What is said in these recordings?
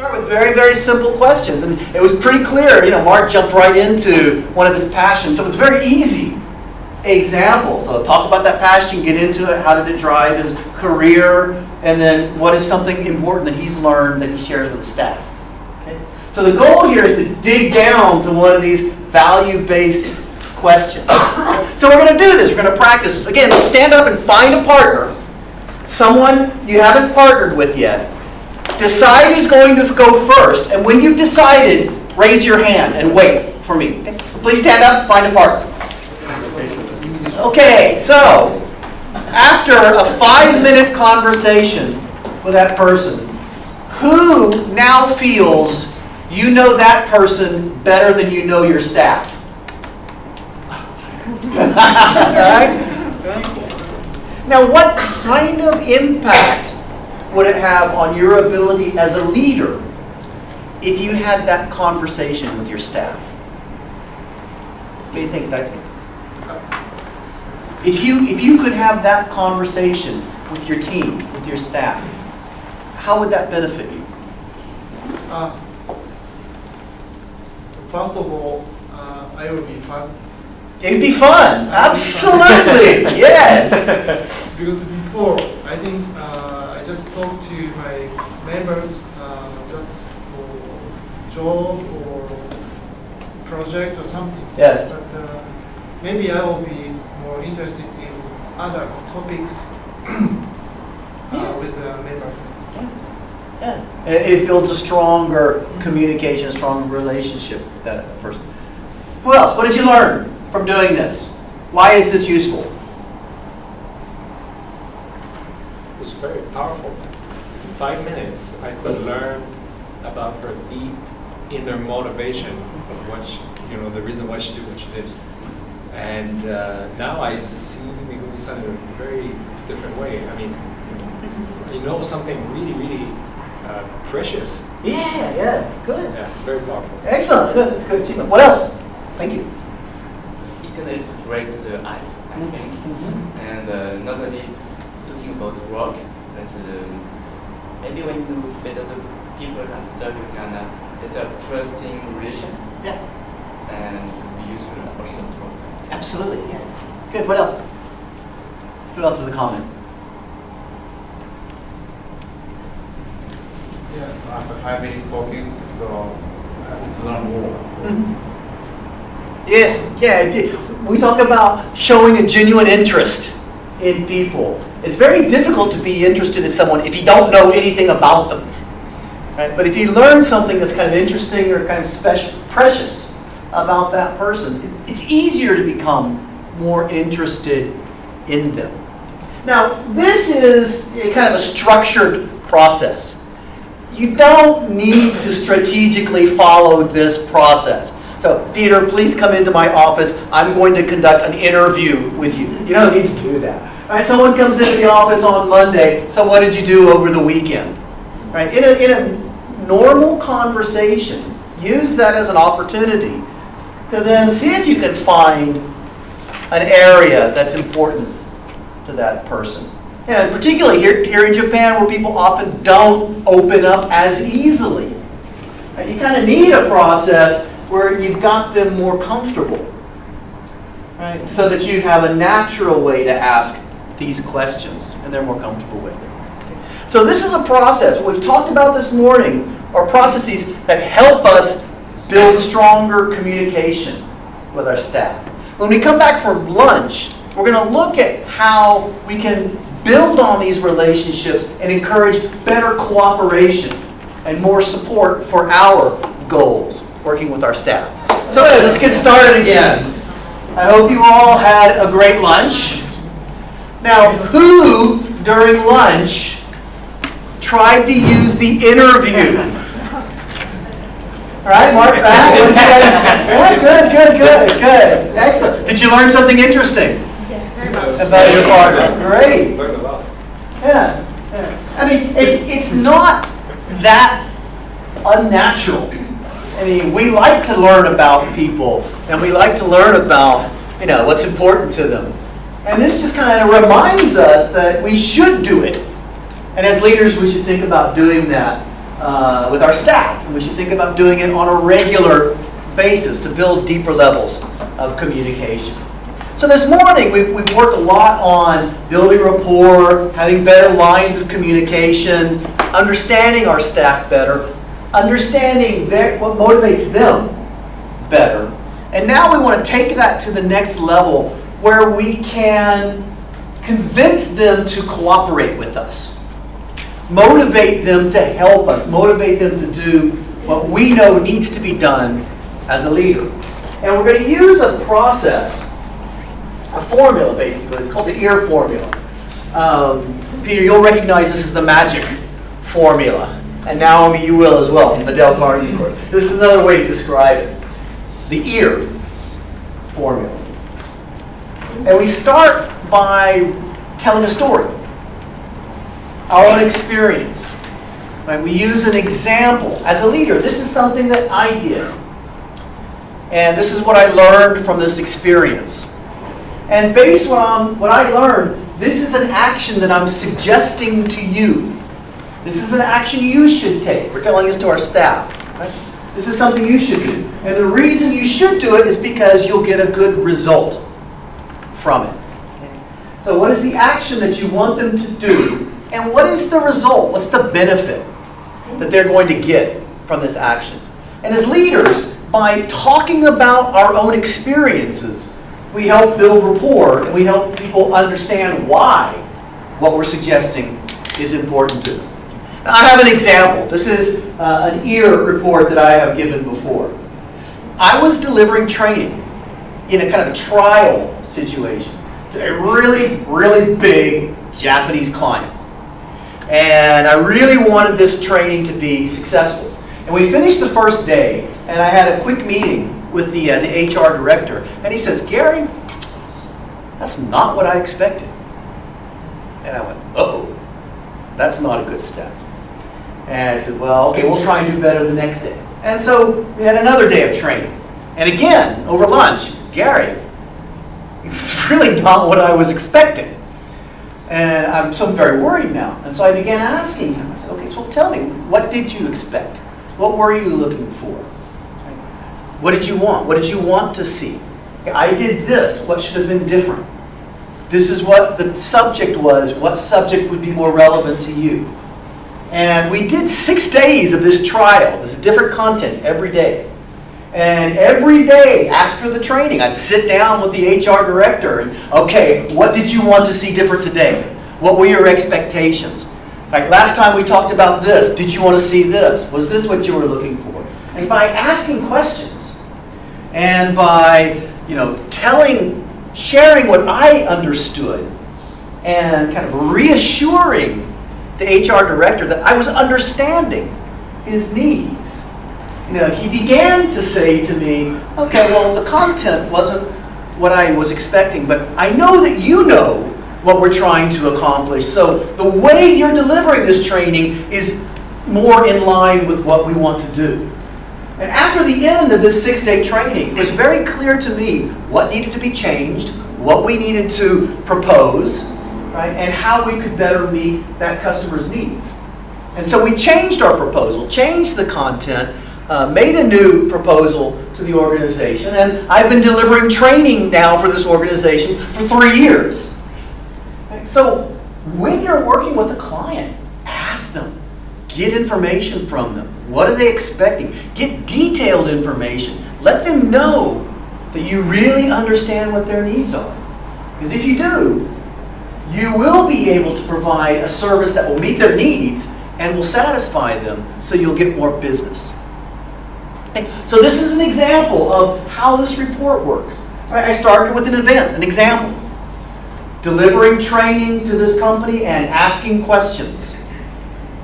start with very, very simple questions. And it was pretty clear, Mark jumped right into one of his passions. So it was very easy example. So talk about that passion, get into it, how did it drive his career, and then what is something important that he's learned that he shares with his staff. Okay? So the goal here is to dig down to one of these value-based questions. So we're going to do this. We're going to practice this. Again, let's stand up and find a partner. Someone you haven't partnered with yet. Decide who's going to go first. And when you've decided, raise your hand and wait for me. Okay? So please stand up, find a partner. Okay, so after a 5-minute conversation with that person, who now feels you know that person better than you know your staff? Right? Now, what kind of impact would it have on your ability as a leader if you had that conversation with your staff? What do you think, Daisuke? If you could have that conversation with your team, with your staff, how would that benefit you? First of all, it would be fun. It'd be fun, absolutely, yes. Because before, I think I just talked to my members just for job or project or something. Yes. But maybe I will be more interested in other topics with the members. Yeah. It builds a stronger communication, a stronger relationship with that person. Who else? What did you learn from doing this? Why is this useful? It's very powerful. In 5 minutes, I could learn about her deep inner motivation of what she, the reason why she did what she did. And now I see Megumi-san in a very different way. I mean, you know something really, really precious. Yeah, good. Yeah, very powerful. Excellent, good, that's a good achievement. What else? Thank you. It can break the ice, I think. And not only talking about work, but maybe when you meet other people after you can get a trusting relation. Yeah. And be useful also to work. Absolutely, yeah. Good, what else? Who else has a comment? Yes, after 5 minutes talking, so I want to learn more. Yes, yeah. We talk about showing a genuine interest in people. It's very difficult to be interested in someone if you don't know anything about them. Right? But if you learn something that's kind of interesting or kind of special, precious about that person, it's easier to become more interested in them. Now, this is a kind of a structured process. You don't need to strategically follow this process. So, Peter, please come into my office. I'm going to conduct an interview with you. You don't need to do that. All right, someone comes into the office on Monday. So what did you do over the weekend? Right? In a normal conversation, use that as an opportunity to then see if you can find an area that's important to that person. And particularly here in Japan, where people often don't open up as easily. Right? You kind of need a process where you've got them more comfortable, right? So that you have a natural way to ask these questions, and they're more comfortable with it. Okay? So this is a process. What we've talked about this morning are processes that help us build stronger communication with our staff. When we come back from lunch, we're going to look at how we can build on these relationships and encourage better cooperation and more support for our goals, working with our staff. So let's get started again. I hope you all had a great lunch. Now, who during lunch tried to use the interview? All right, Mark, back. What did you guys? Yeah, good. Excellent. Did you learn something interesting? Yes, very much. About your partner? Great. Learned a lot. Yeah. I mean, it's not that unnatural. I mean, we like to learn about people, and we like to learn about, what's important to them. And this just kind of reminds us that we should do it. And as leaders, we should think about doing that with our staff. And we should think about doing it on a regular basis to build deeper levels of communication. So this morning, we've worked a lot on building rapport, having better lines of communication, understanding our staff better, understanding what motivates them better. And now we want to take that to the next level where we can convince them to cooperate with us, motivate them to help us, motivate them to do what we know needs to be done as a leader. And we're going to use a process, a formula basically. It's called the EAR formula. Peter, you'll recognize this as the magic formula. And Naomi, you will as well, from the Dale Carnegie course. This is another way to describe it. The EAR formula. And we start by telling a story, our own experience. Right? We use an example. As a leader, this is something that I did. And this is what I learned from this experience. And based on what I learned, this is an action that I'm suggesting to you. This is an action you should take. We're telling this to our staff. Right? This is something you should do. And the reason you should do it is because you'll get a good result from it. Okay? So what is the action that you want them to do? And what is the result? What's the benefit that they're going to get from this action? And as leaders, by talking about our own experiences, we help build rapport and we help people understand why what we're suggesting is important to them. Now, I have an example. This is an EAR report that I have given before. I was delivering training in a kind of a trial situation to a really, really big Japanese client. And I really wanted this training to be successful. And we finished the first day, and I had a quick meeting with the HR director. And he says, "Gary, that's not what I expected." And I went, "Uh-oh, that's not a good step." And I said, "Well, okay, we'll try and do better the next day." And so we had another day of training. And again, over lunch, he said, "Gary, it's really not what I was expecting." And I'm very worried now. And so I began asking him. I said, "Okay, so tell me, what did you expect? What were you looking for? What did you want? What did you want to see? I did this. What should have been different? This is what the subject was. What subject would be more relevant to you?" And we did 6 days of this trial. It was different content every day. And every day after the training, I'd sit down with the HR director and, "Okay, what did you want to see different today? What were your expectations? Like last time we talked about this. Did you want to see this? Was this what you were looking for?" And by asking questions and by, sharing what I understood and kind of reassuring the HR director that I was understanding his needs, he began to say to me, "Okay, well, the content wasn't what I was expecting, but I know that you know what we're trying to accomplish. So the way you're delivering this training is more in line with what we want to do." And after the end of this 6-day training, it was very clear to me what needed to be changed, what we needed to propose, right, and how we could better meet that customer's needs. And so we changed our proposal, changed the content, made a new proposal to the organization, and I've been delivering training now for this organization for 3 years. So when you're working with a client, ask them. Get information from them. What are they expecting? Get detailed information. Let them know that you really understand what their needs are. Because if you do, you will be able to provide a service that will meet their needs and will satisfy them, so you'll get more business. Okay, so this is an example of how this report works. Right, I started with an event, an example. Delivering training to this company and asking questions.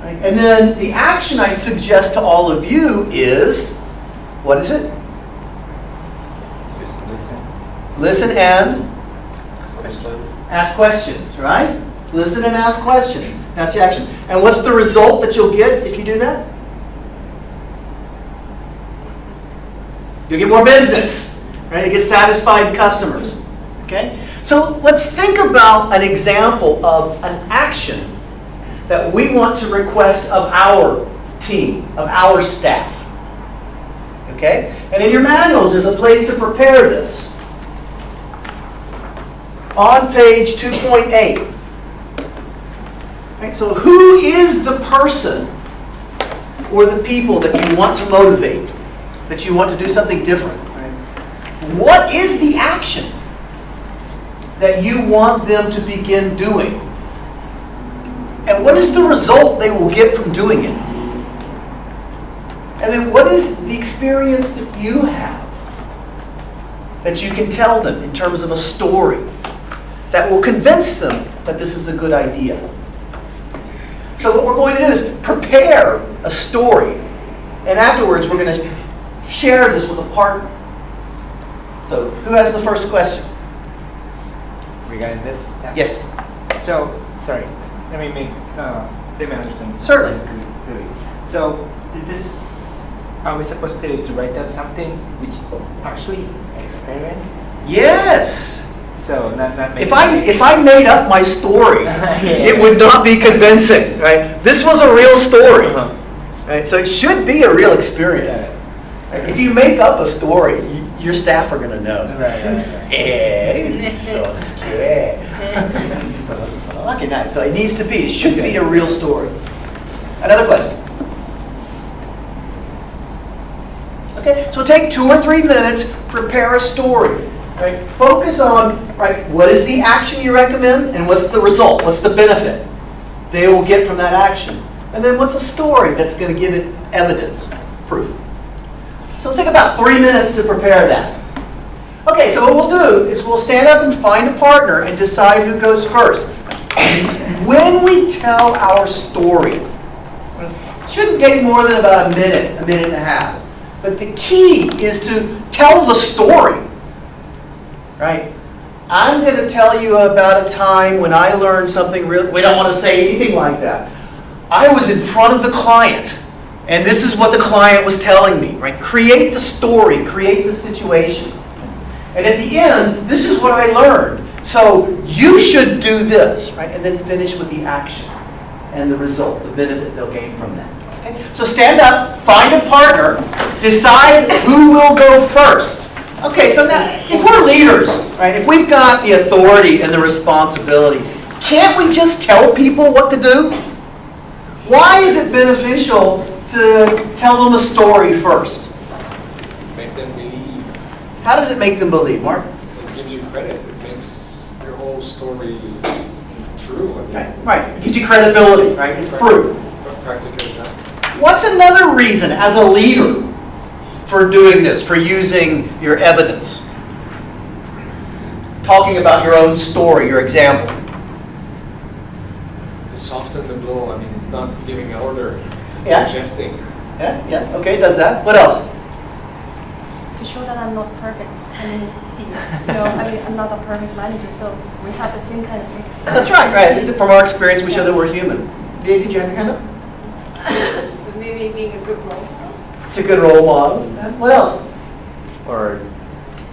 Right? And then the action I suggest to all of you is, what is it? Listen and ask questions, right? Listen and ask questions. That's the action. And what's the result that you'll get if you do that? You'll get more business, right? You get satisfied customers, okay? So let's think about an example of an action that we want to request of our team, of our staff. Okay? And in your manuals, there's a place to prepare this. On page 2.8. Right, so who is the person or the people that you want to motivate, that you want to do something different? Right? What is the action that you want them to begin doing? And what is the result they will get from doing it? And then what is the experience that you have that you can tell them in terms of a story that will convince them that this is a good idea? So what we're going to do is prepare a story. And afterwards, we're going to share this with a partner. So who has the first question? Regarding this? Yes. So, sorry, let me understand. Certainly. this clearly. So, are we supposed to write down something which actually experience? Yes. So, not If I made up my story, it would not be convincing, right? This was a real story, right? So it should be a real experience. Right? If you make up a story, your staff are going to know. Right. So scary. Okay, nice. So it needs to be. It should be a real story. Another question. Okay, so take 2 or 3 minutes, prepare a story. Right? Focus on, right, what is the action you recommend and what's the result? What's the benefit they will get from that action? And then what's a story that's going to give it evidence, proof? So let's take about 3 minutes to prepare that. Okay, so what we'll do is we'll stand up and find a partner and decide who goes first. When we tell our story, it shouldn't take more than about a minute and a half. But the key is to tell the story. Right? I'm going to tell you about a time when I learned something real. We don't want to say anything like that. I was in front of the client, and this is what the client was telling me. Right? Create the story, create the situation. And at the end, this is what I learned. So you should do this. Right? And then finish with the action and the result, the benefit they'll gain from that. Okay? So stand up, find a partner, decide who will go first. Okay, so now, if we're leaders, right, if we've got the authority and the responsibility, can't we just tell people what to do? Why is it beneficial to tell them a story first? Make them believe. How does it make them believe, Mark? It gives you credit. It makes your whole story true. I mean, Right, it gives you credibility, right? It's proof. Practical example. What's another reason, as a leader, for doing this, for using your evidence? Talking about your own story, your example. To soften the blow. I mean, it's not giving an order. It's Yeah. suggesting. Yeah, okay, does that. What else? To show that I'm not perfect. I'm not a perfect manager, so we have the same kind of thing. That's right. From our experience, we show that we're human. Did you have your hand up? Maybe being a good role. It's a good role model. What else? Or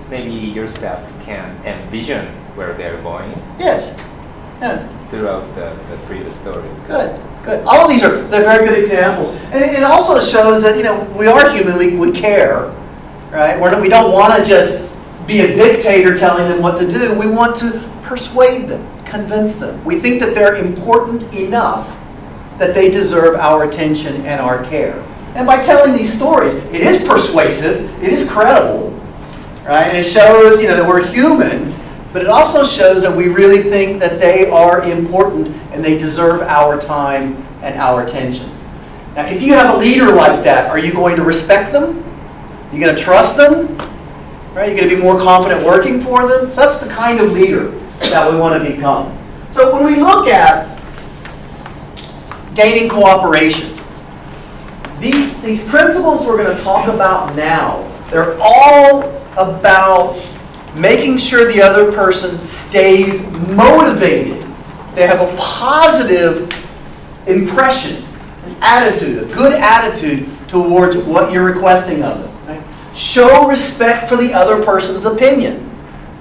maybe your staff can envision where they're going Yes. Yeah. throughout the previous story. Good. All of these they're very good examples. And it also shows that, we are human, we care. Right? We don't want to just be a dictator telling them what to do. We want to persuade them, convince them. We think that they're important enough that they deserve our attention and our care. And by telling these stories, it is persuasive, it is credible, right? And it shows, that we're human, but it also shows that we really think that they are important and they deserve our time and our attention. Now, if you have a leader like that, are you going to respect them? Are you going to trust them? Right? You're going to be more confident working for them? So that's the kind of leader that we want to become. So when we look at gaining cooperation, these principles we're going to talk about now, they're all about making sure the other person stays motivated. They have a positive impression, an attitude, a good attitude towards what you're requesting of them. Right? Show respect for the other person's opinion.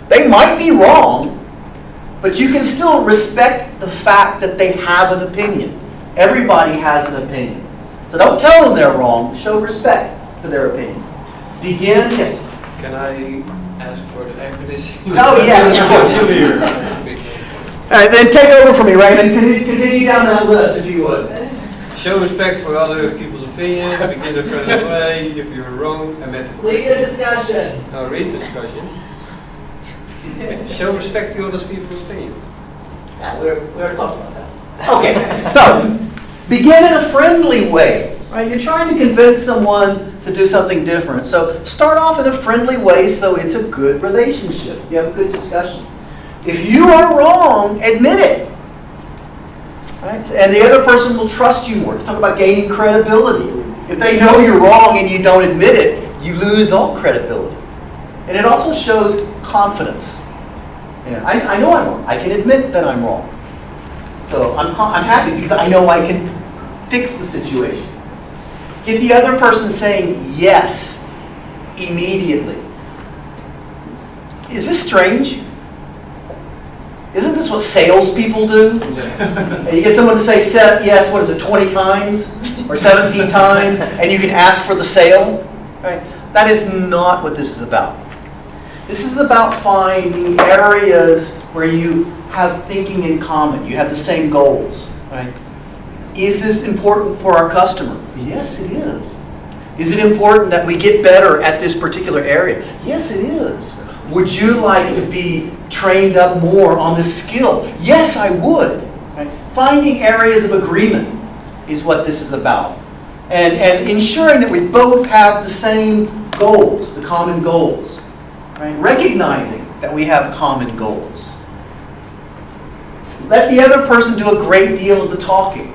They might be wrong, but you can still respect the fact that they have an opinion. Everybody has an opinion. So don't tell them they're wrong. Show respect for their opinion. Begin, yes. Can I ask for the explanation? Oh, yes, of course. All right, then take over for me, Raymond. Continue down that list if you would. Show respect for other people's opinion, begin a friendly way, if you're wrong, admit it. Lead a discussion. Now read discussion. Show respect to other people's opinion. Yeah, we were talking about that. Okay, so begin in a friendly way. Right? You're trying to convince someone to do something different. So start off in a friendly way so it's a good relationship. You have a good discussion. If you are wrong, admit it. Right? And the other person will trust you more. Talk about gaining credibility. If they know you're wrong and you don't admit it, you lose all credibility. And it also shows confidence. I know I'm wrong. I can admit that I'm wrong. So I'm happy because I know I can fix the situation. Get the other person saying yes immediately. Is this strange? Isn't this what salespeople do? And you get someone to say yes, what is it, 20 times or 17 times, and you can ask for the sale? Right? That is not what this is about. This is about finding areas where you have thinking in common. You have the same goals. Right? Is this important for our customer? Yes, it is. Is it important that we get better at this particular area? Yes, it is. Would you like to be trained up more on this skill? Yes, I would. Right? Finding areas of agreement is what this is about. And ensuring that we both have the same goals, the common goals. Right? Recognizing that we have common goals. Let the other person do a great deal of the talking.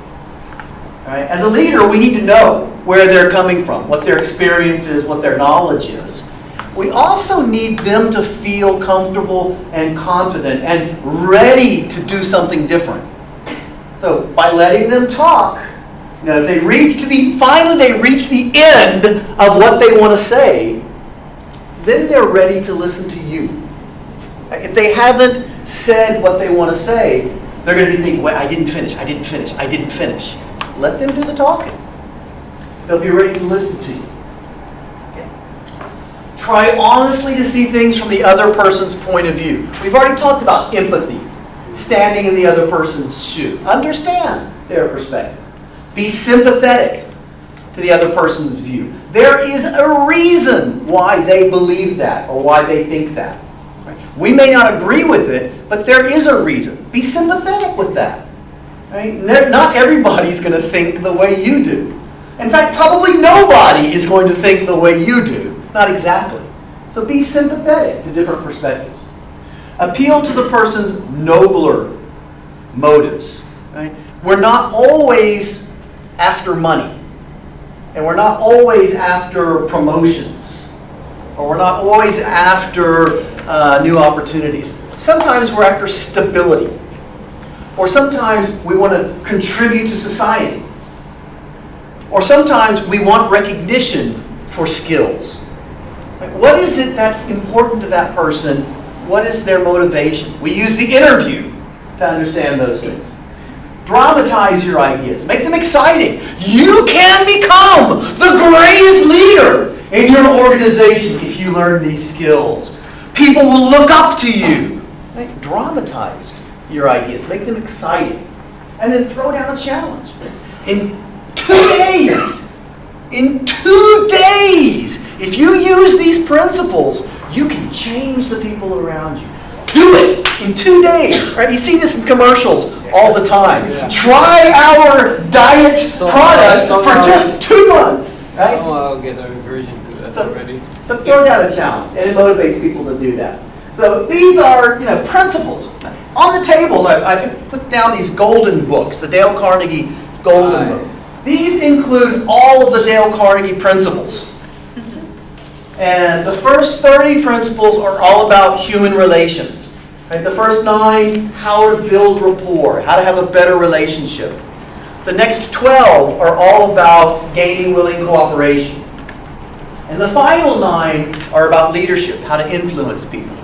Right? As a leader, we need to know where they're coming from, what their experience is, what their knowledge is. We also need them to feel comfortable and confident and ready to do something different. So by letting them talk, if they finally they reach the end of what they want to say, then they're ready to listen to you. If they haven't said what they want to say, they're going to be thinking, wait, I didn't finish. Let them do the talking. They'll be ready to listen to you. Try honestly to see things from the other person's point of view. We've already talked about empathy, standing in the other person's shoe. Understand their perspective. Be sympathetic to the other person's view. There is a reason why they believe that or why they think that. Right? We may not agree with it, but there is a reason. Be sympathetic with that. Right? Not everybody's going to think the way you do. In fact, probably nobody is going to think the way you do. Not exactly. So be sympathetic to different perspectives. Appeal to the person's nobler motives. Right? We're not always after money. And we're not always after promotions. Or we're not always after new opportunities. Sometimes we're after stability. Or sometimes we want to contribute to society. Or sometimes we want recognition for skills. What is it that's important to that person? What is their motivation? We use the interview to understand those things. Dramatize your ideas. Make them exciting. You can become the greatest leader in your organization if you learn these skills. People will look up to you. Dramatize your ideas. Make them exciting. And then throw down a challenge. In 2 days, if you use these principles, you can change the people around you. Do it in 2 days. Right? You see this in commercials all the time. Yeah. Try our diet product for just 2 months. Right? I'll get a reversion to that already. But throw down a challenge, and it motivates people to do that. So these are, principles. On the tables, I've put down these golden books, the Dale Carnegie golden books. These include all of the Dale Carnegie principles. And the first 30 principles are all about human relations. Right? The first 9, how to build rapport, how to have a better relationship. The next 12 are all about gaining willing cooperation. And the final 9 are about leadership, how to influence people.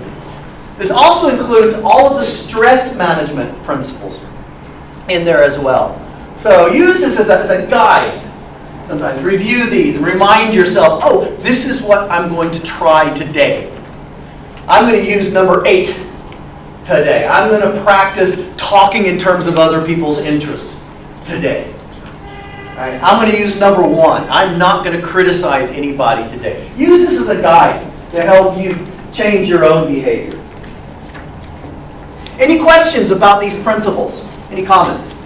This also includes all of the stress management principles in there as well. So use this as a guide. Sometimes review these and remind yourself, oh, this is what I'm going to try today. I'm going to use number 8 today. I'm going to practice talking in terms of other people's interests today. All right, I'm going to use number 1. I'm not going to criticize anybody today. Use this as a guide to help you change your own behavior. Any questions about these principles? Any comments?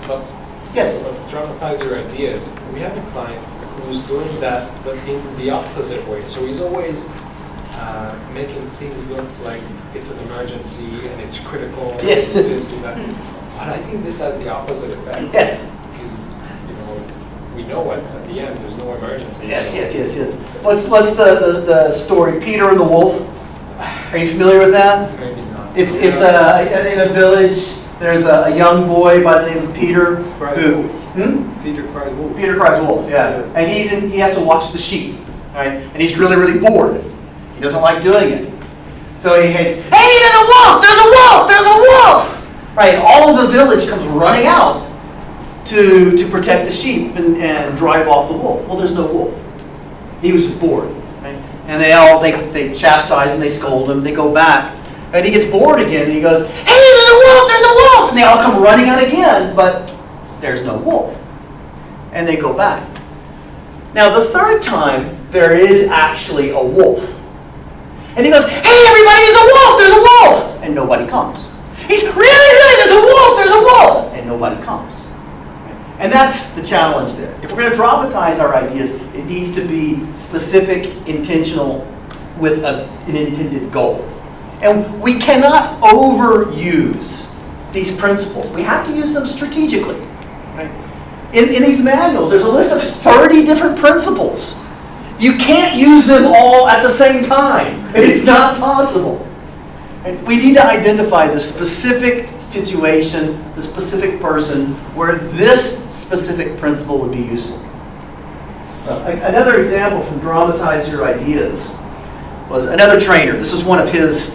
But Yes? dramatize your ideas. We have a client who's doing that, but in the opposite way. So he's always making things look like it's an emergency and it's critical. Yes. This and that. But I think this has the opposite effect. Yes. Because, we know what at the end there's no emergency. Yes. What's the story, Peter and the Wolf? Are you familiar with that? Maybe not. It's in a village. There's a young boy by the name of Peter who. Peter cries wolf. Peter cries wolf. Yeah, and he has to watch the sheep, right? And he's really bored. He doesn't like doing it. So he says, "Hey, there's a wolf! There's a wolf! There's a wolf!" Right? All of the village comes running out to protect the sheep and drive off the wolf. Well, there's no wolf. He was just bored, right? And they chastise him, they scold him, they go back. And he gets bored again, and he goes, "Hey, there's a wolf! There's a wolf!" And they all come running out again, but there's no wolf. And they go back. Now, the third time, there is actually a wolf. And he goes, "Hey, everybody, there's a wolf! There's a wolf!" And nobody comes. He's, really, there's a wolf! There's a wolf! And nobody comes. And that's the challenge there. If we're going to dramatize our ideas, it needs to be specific, intentional, with an intended goal. And we cannot overuse these principles. We have to use them strategically. Right? In these manuals, there's a list of 30 different principles. You can't use them all at the same time. It's not possible. We need to identify the specific situation, the specific person, where this specific principle would be useful. Another example from Dramatize Your Ideas was another trainer. This was one of his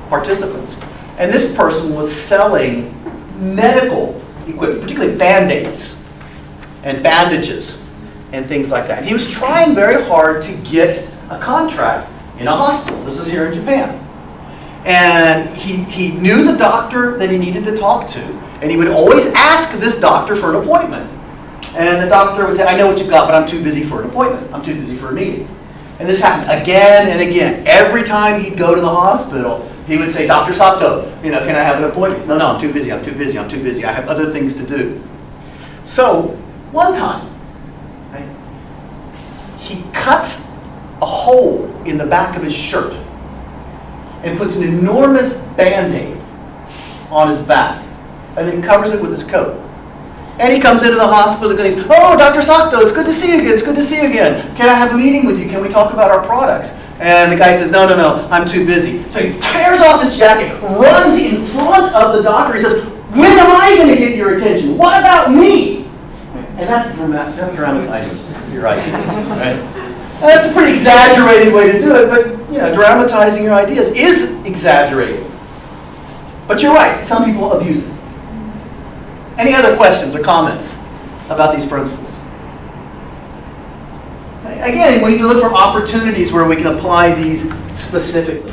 participants. And this person was selling medical equipment, particularly Band-Aids and bandages and things like that. And he was trying very hard to get a contract in a hospital. This is here in Japan. And he knew the doctor that he needed to talk to. And he would always ask this doctor for an appointment. And the doctor would say, "I know what you've got, but I'm too busy for an appointment. I'm too busy for a meeting." And this happened again and again. Every time he'd go to the hospital, he would say, "Dr. Sato, can I have an appointment?" "No, I'm too busy. I'm too busy. I'm too busy. I have other things to do." So one time, right, he cuts a hole in the back of his shirt and puts an enormous Band-Aid on his back, and then covers it with his coat. And he comes into the hospital and he's, "Oh, Dr. Sato, it's good to see you again. It's good to see you again. Can I have a meeting with you? Can we talk about our products?" And the guy says, No, I'm too busy." So he tears off his jacket, runs in front of the doctor. He says, "When am I going to get your attention? What about me?" And that's dramatizing your ideas, right? That's a pretty exaggerated way to do it, but dramatizing your ideas is exaggerated. But you're right, some people abuse it. Any other questions or comments about these principles? Again, we need to look for opportunities where we can apply these specifically.